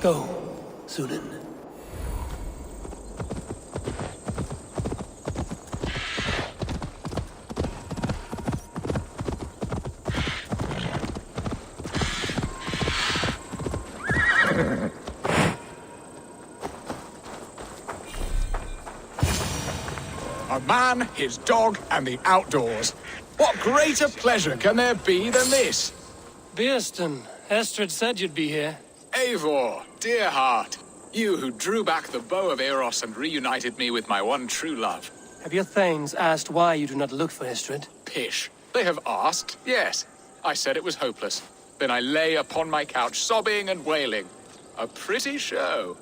go, Sunan. A man, his dog, and the outdoors. What greater pleasure can there be than this? Birstan, Estrid said you'd be here. Eivor, dear heart. You who drew back the bow of Eros and reunited me with my one true love. Have your thanes asked why you do not look for Estrid? Pish. They have asked, yes. I said it was hopeless. Then I lay upon my couch, sobbing and wailing. A pretty show.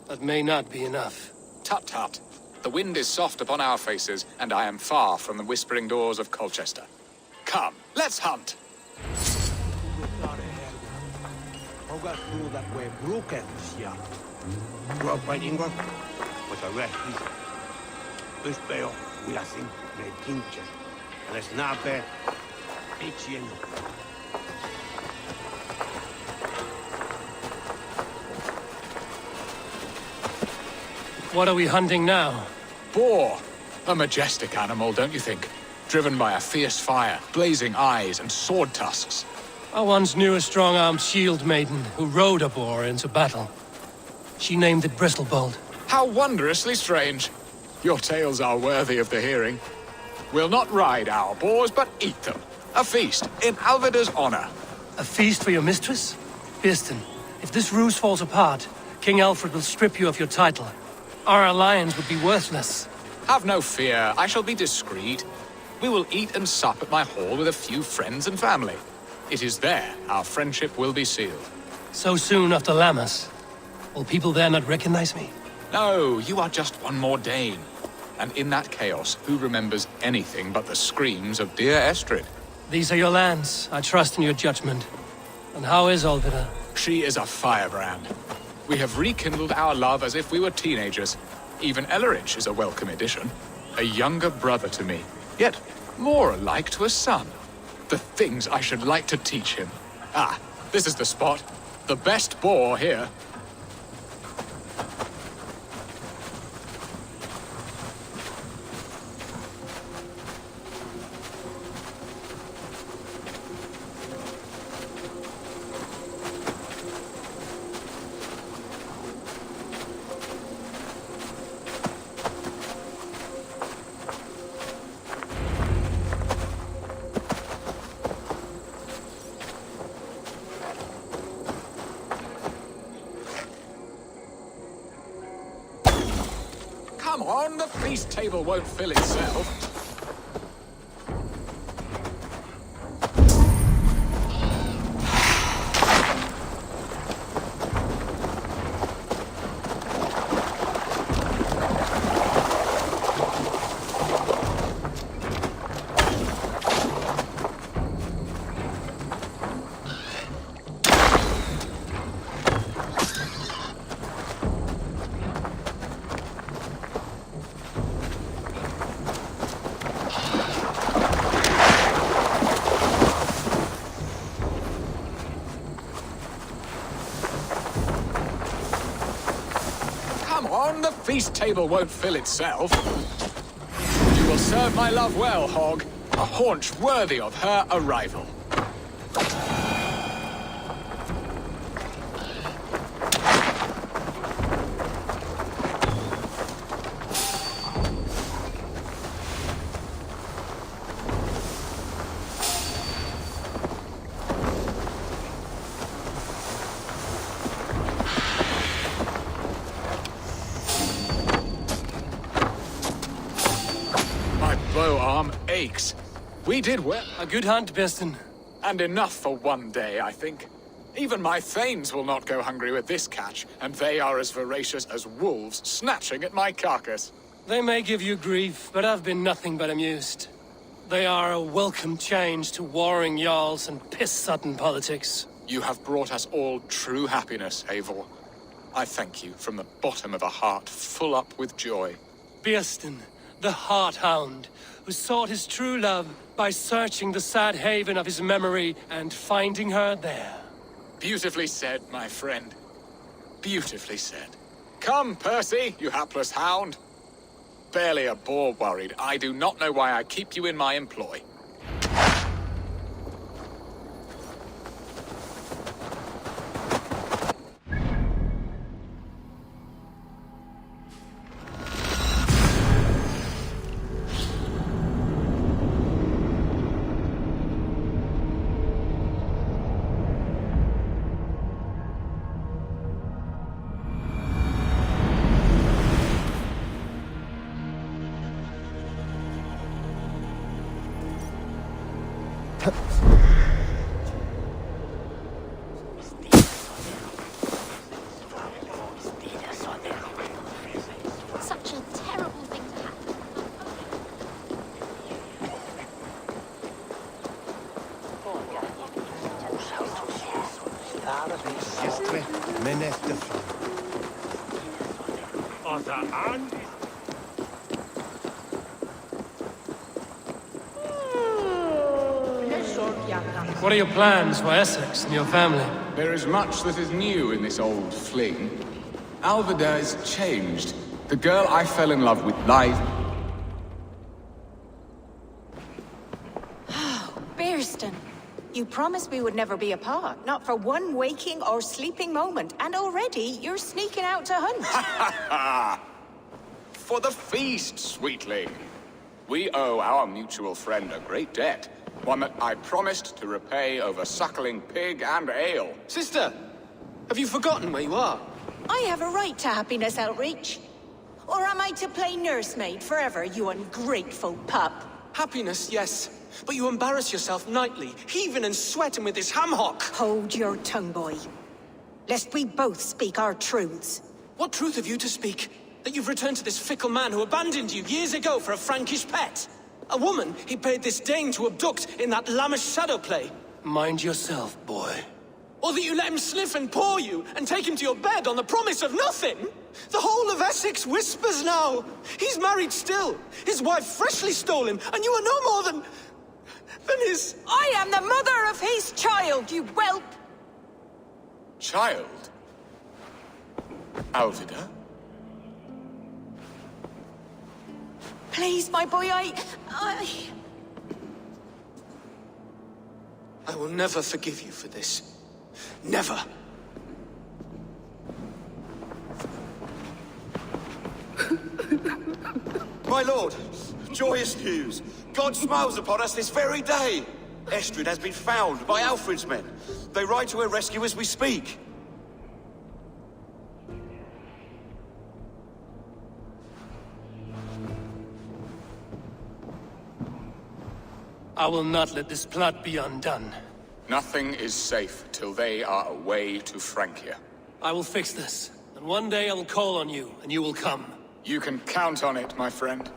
That may not be enough. Tut-tut. The wind is soft upon our faces, and I am far from the whispering doors of Colchester. Come, let's hunt! What are we hunting now? Boar. A majestic animal, don't you think? Driven by a fierce fire, blazing eyes, and sword tusks. I once knew a strong-armed shield maiden who rode a boar into battle. She named it Bristlebolt. How wondrously strange. Your tales are worthy of the hearing. We'll not ride our boars, but eat them. A feast, in Alfida's honor. A feast for your mistress? Birstan, if this ruse falls apart, King Alfred will strip you of your title. Our alliance would be worthless. Have no fear, I shall be discreet. We will eat and sup at my hall with a few friends and family. It is there our friendship will be sealed. So soon after Lammas? Will people there not recognize me? No, you are just one more Dane. And in that chaos, who remembers anything but the screams of dear Estrid? These are your lands. I trust in your judgment. And how is Alfida? She is a firebrand. We have rekindled our love as if we were teenagers. Even Ellerich is a welcome addition. A younger brother to me, yet more alike to a son. The things I should like to teach him. Ah, this is the spot. The best boar here. Come on, the feast table won't fill itself. The feast table won't fill itself. You will serve my love well, Hog. A haunch worthy of her arrival. Bow arm aches. We did well. A good hunt, Birstan. And enough for one day, I think. Even my thanes will not go hungry with this catch, and they are as voracious as wolves snatching at my carcass. They may give you grief, but I've been nothing but amused. They are a welcome change to warring jarls and piss-sudden politics. You have brought us all true happiness, Eivor. I thank you from the bottom of a heart full up with joy. Birstan, the Heart-Hound, who sought his true love by searching the sad haven of his memory and finding her there. Beautifully said, my friend. Beautifully said. Come, Percy, you hapless hound. Barely a boar worried. I do not know why I keep you in my employ. Such a terrible thing to happen. What are your plans for Essex and your family? There is much that is new in this old fling. Alfida is changed. The girl I fell in love with lies. Birstan, you promised we would never be apart, not for one waking or sleeping moment, and already you're sneaking out to hunt. For the feast, sweetling. We owe our mutual friend a great debt. One that I promised to repay over suckling pig and ale. Sister, have you forgotten where you are? I have a right to happiness outreach. Or am I to play nursemaid forever, you ungrateful pup? Happiness, yes. But you embarrass yourself nightly, heaving and sweating with this ham hock. Hold your tongue, boy. Lest we both speak our truths. What truth have you to speak? That you've returned to this fickle man who abandoned you years ago for a Frankish pet? A woman he paid this Dane to abduct in that lammish shadow play? Mind yourself, boy. Or that you let him sniff and paw you, and take him to your bed on the promise of nothing? The whole of Essex whispers now. He's married still. His wife freshly stole him, and you are no more than his... I am the mother of his child, you whelp! Child? Alfida? Please, my boy, I will never forgive you for this. Never. My lord, joyous news. God smiles upon us this very day. Estrid has been found by Alfred's men. They ride to her rescue as we speak. I will not let this plot be undone. Nothing is safe till they are away to Francia. I will fix this, and one day I will call on you, and you will come. You can count on it, my friend.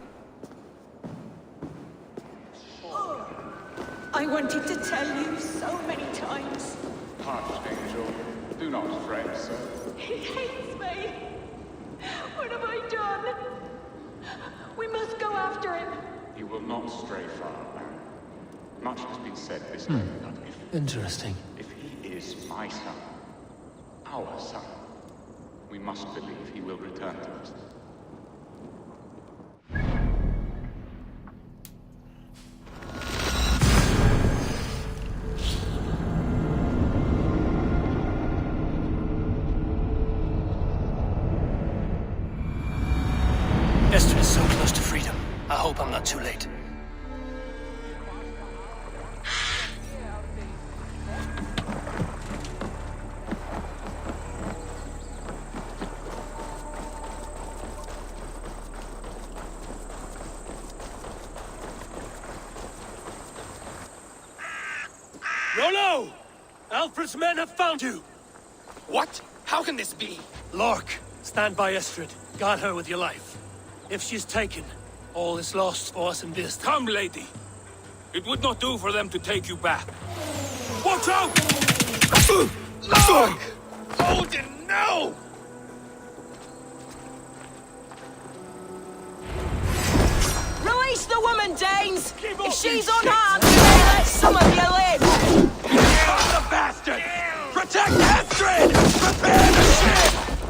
I wanted to tell you so many times. Hush, angel. Do not fret, sir. He hates me. What have I done? We must go after him. He will not stray far, man. Much has been said this day, but Interesting. if he is my son, our son, we must believe he will return to us. Esther is so close to freedom. I hope I'm not too late. Rollo! Alfred's men have found you! What? How can this be? Lork, stand by Estrid. Guard her with your life. If she's taken, all is lost for us in Birstan. Come, lady. It would not do for them to take you back. Watch out! Look! Odin, no! Release the woman, Danes! If she's unharmed, we may let some of you live! Kill the bastard! Protect Astrid! Prepare the ship!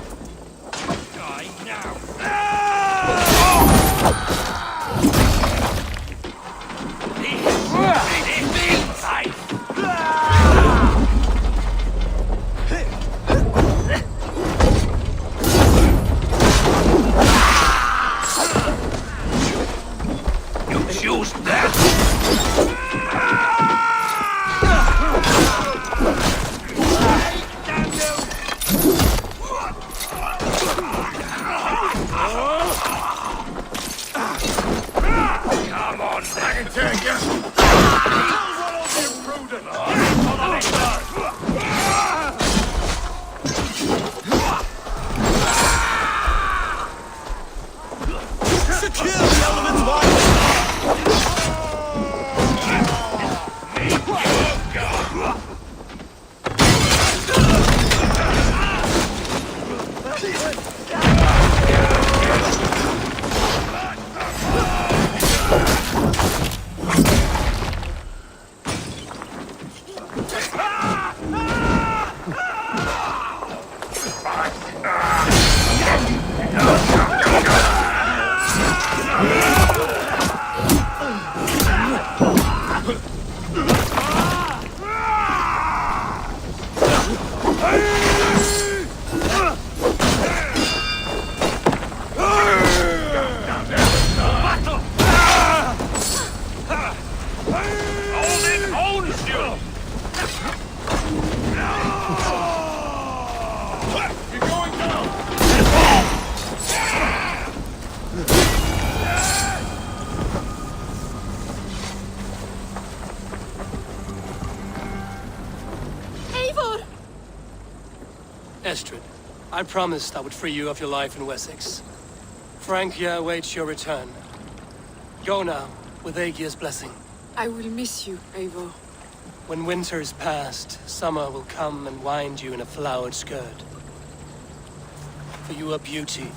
Eivor! Estrid, I promised I would free you of your life in Wessex. Francia awaits your return. Go now, with Aegir's blessing. I will miss you, Eivor. When winter is past, summer will come and wind you in a flowered skirt. For you are beauty,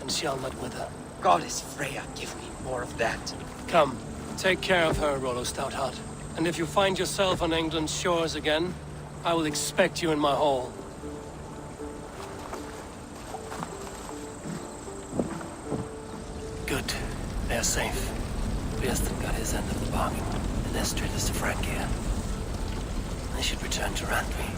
and shall not wither. Goddess Freya, give me more of that. Come, take care of her, Rollo Stoutheart. And if you find yourself on England's shores again, I will expect you in my hall. Good. They're safe. Birstan got his end of the bargain, and Estrid is to Francia. I should return to Randvi.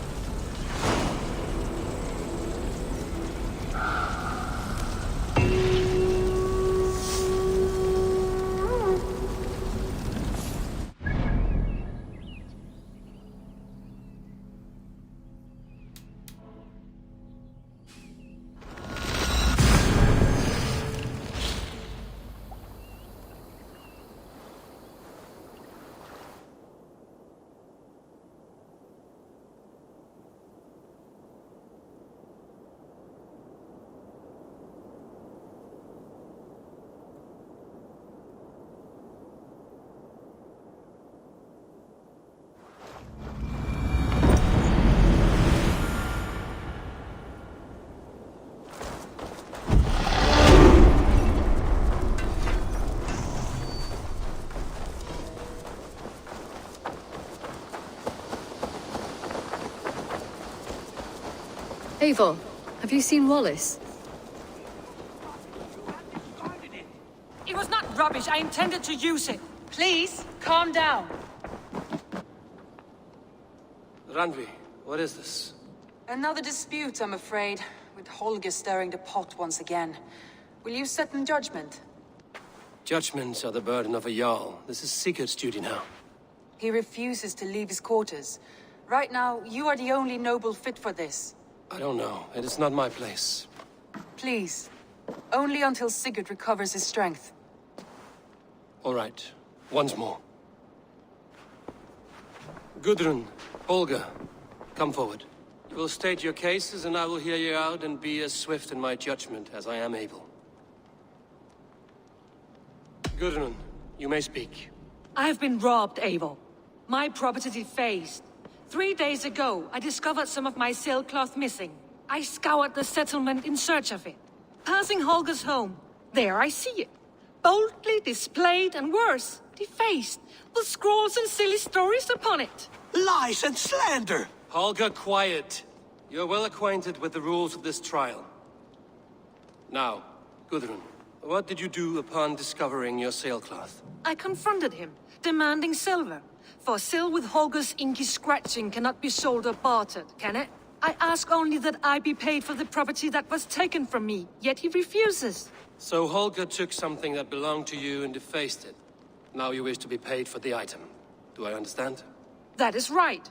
Eivor, have you seen Wallace? It was not rubbish. I intended to use it. Please, calm down. Randvi, what is this? Another dispute, I'm afraid, with Holger stirring the pot once again. Will you sit in judgment? Judgments are the burden of a Jarl. This is Sigurd's duty now. He refuses to leave his quarters. Right now, you are the only noble fit for this. I don't know. It is not my place. Please. Only until Sigurd recovers his strength. All right. Once more. Gudrun, Holger, come forward. You will state your cases, and I will hear you out and be as swift in my judgment as I am able. Gudrun, you may speak. I have been robbed, Eivor. My property defaced. 3 days ago, I discovered some of my sailcloth missing. I scoured the settlement in search of it. Passing Holger's home, there I see it. Boldly displayed and worse, defaced, with scrolls and silly stories upon it. Lies and slander! Holger, quiet. You're well acquainted with the rules of this trial. Now, Gudrun, what did you do upon discovering your sailcloth? I confronted him, demanding silver. For sil with Holger's inky scratching cannot be sold or bartered, can it? I ask only that I be paid for the property that was taken from me, yet he refuses. So Holger took something that belonged to you and defaced it. Now you wish to be paid for the item. Do I understand? That is right.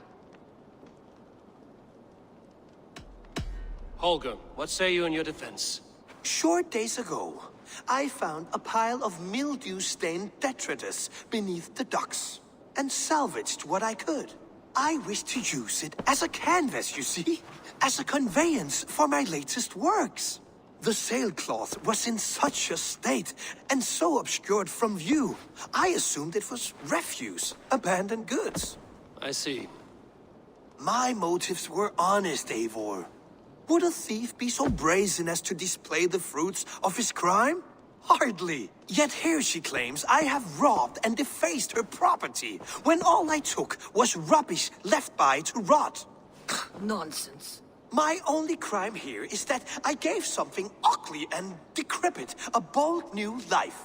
Holger, what say you in your defense? Short days ago, I found a pile of mildew-stained detritus beneath the docks, and salvaged what I could. I wish to use it as a canvas, you see? As a conveyance for my latest works. The sailcloth was in such a state, and so obscured from view, I assumed it was refuse, abandoned goods. I see. My motives were honest, Eivor. Would a thief be so brazen as to display the fruits of his crime? Hardly. Yet here she claims I have robbed and defaced her property, when all I took was rubbish left by to rot. Nonsense. My only crime here is that I gave something ugly and decrepit a bold new life.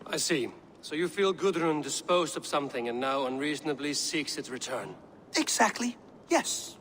I see. So you feel Gudrun disposed of something and now unreasonably seeks its return. Exactly, yes.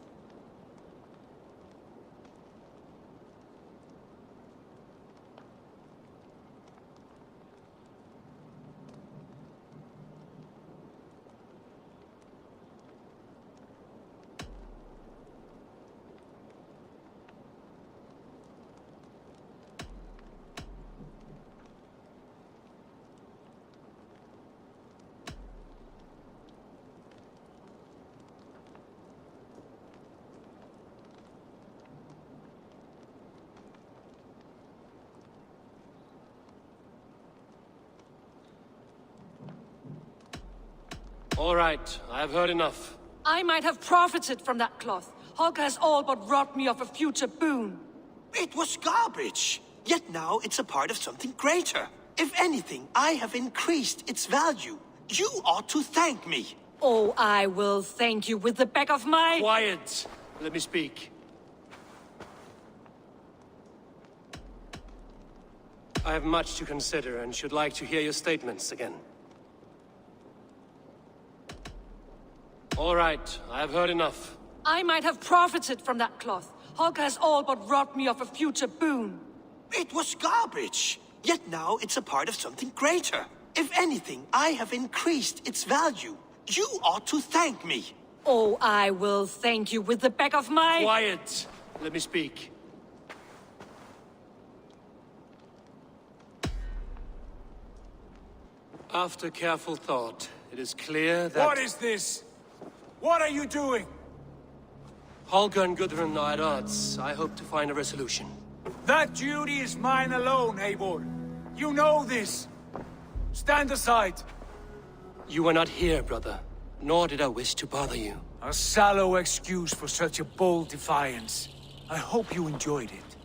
All right, I have heard enough. I might have profited from that cloth. Holger has all but robbed me of a future boon. It was garbage. Yet now it's a part of something greater. If anything, I have increased its value. You ought to thank me. Oh, I will thank you with the back of my... Quiet! Let me speak. I have much to consider and should like to hear your statements again. All right, I have heard enough. I might have profited from that cloth. Holger has all but robbed me of a future boon. It was garbage. Yet now it's a part of something greater. If anything, I have increased its value. You ought to thank me. Oh, I will thank you with the back of my... Quiet! Let me speak. After careful thought, it is clear that... What is this? What are you doing? Holger and Gudrun are at odds. I hope to find a resolution. That duty is mine alone, Eivor. You know this. Stand aside. You were not here, brother. Nor did I wish to bother you. A sallow excuse for such a bold defiance. I hope you enjoyed it.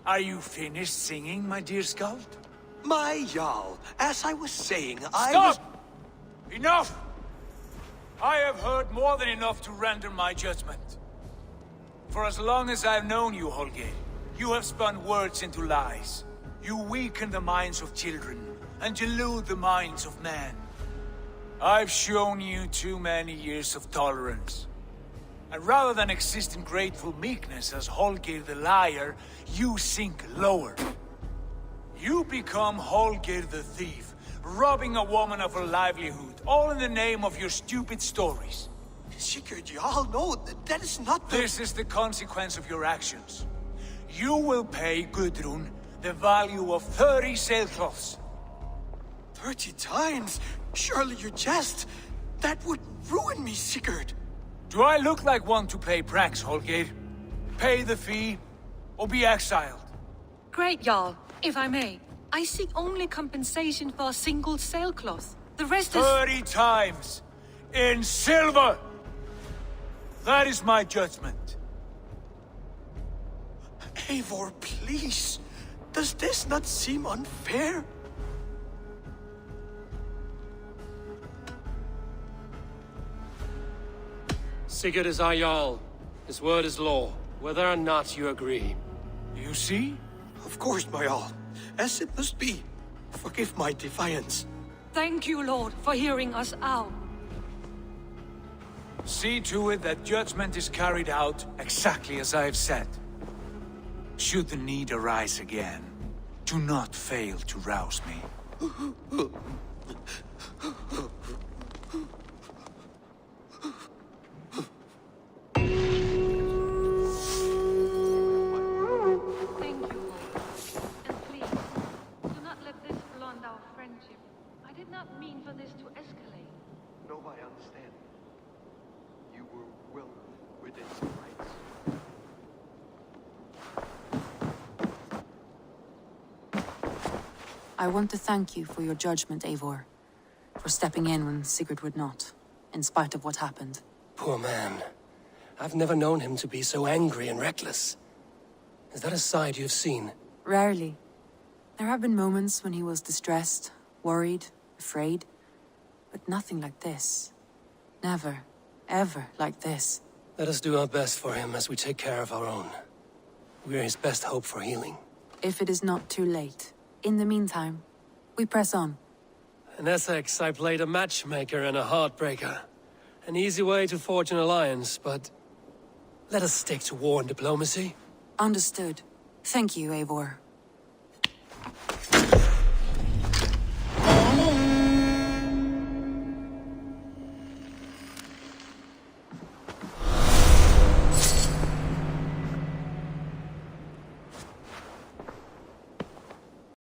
Are you finished singing, my dear Skald? My Jarl, as I was saying, Stop! Enough! I have heard more than enough to render my judgment. For as long as I've known you, Holger, you have spun words into lies. You weaken the minds of children, and delude the minds of men. I've shown you too many years of tolerance. And rather than exist in grateful meekness as Holger the liar, you sink lower. You become Holger the thief, robbing a woman of her livelihood, all in the name of your stupid stories. Sigurd, Jarl, no, that is not the... This is the consequence of your actions. You will pay Gudrun the value of 30 sailcloths. 30 times? Surely you jest. That would ruin me, Sigurd. Do I look like one to pay pranks, Holger? Pay the fee, or be exiled? Great, Jarl. If I may, I seek only compensation for a single sailcloth. The rest is... 30 times! In silver! That is my judgment. Eivor, please. Does this not seem unfair? Sigurd is our Jarl. His word is law, whether or not you agree. You see? Of course, my Jarl. As it must be. Forgive my defiance. Thank you, Lord, for hearing us out. See to it that judgment is carried out exactly as I have said. Should the need arise again, do not fail to rouse me. Thank you, Lord. And please, do not let this blunt our friendship. I did not mean for this to escalate. No, I understand. You were well within some rights. I want to thank you for your judgment, Eivor. For stepping in when Sigurd would not, in spite of what happened. Poor man. I've never known him to be so angry and reckless. Is that a side you've seen? Rarely. There have been moments when he was distressed, worried, afraid. But nothing like this. Never, ever like this. Let us do our best for him as we take care of our own. We're his best hope for healing. If it is not too late. In the meantime, we press on. In Essex, I played a matchmaker and a heartbreaker. An easy way to forge an alliance, but... let us stick to war and diplomacy. Understood. Thank you, Eivor.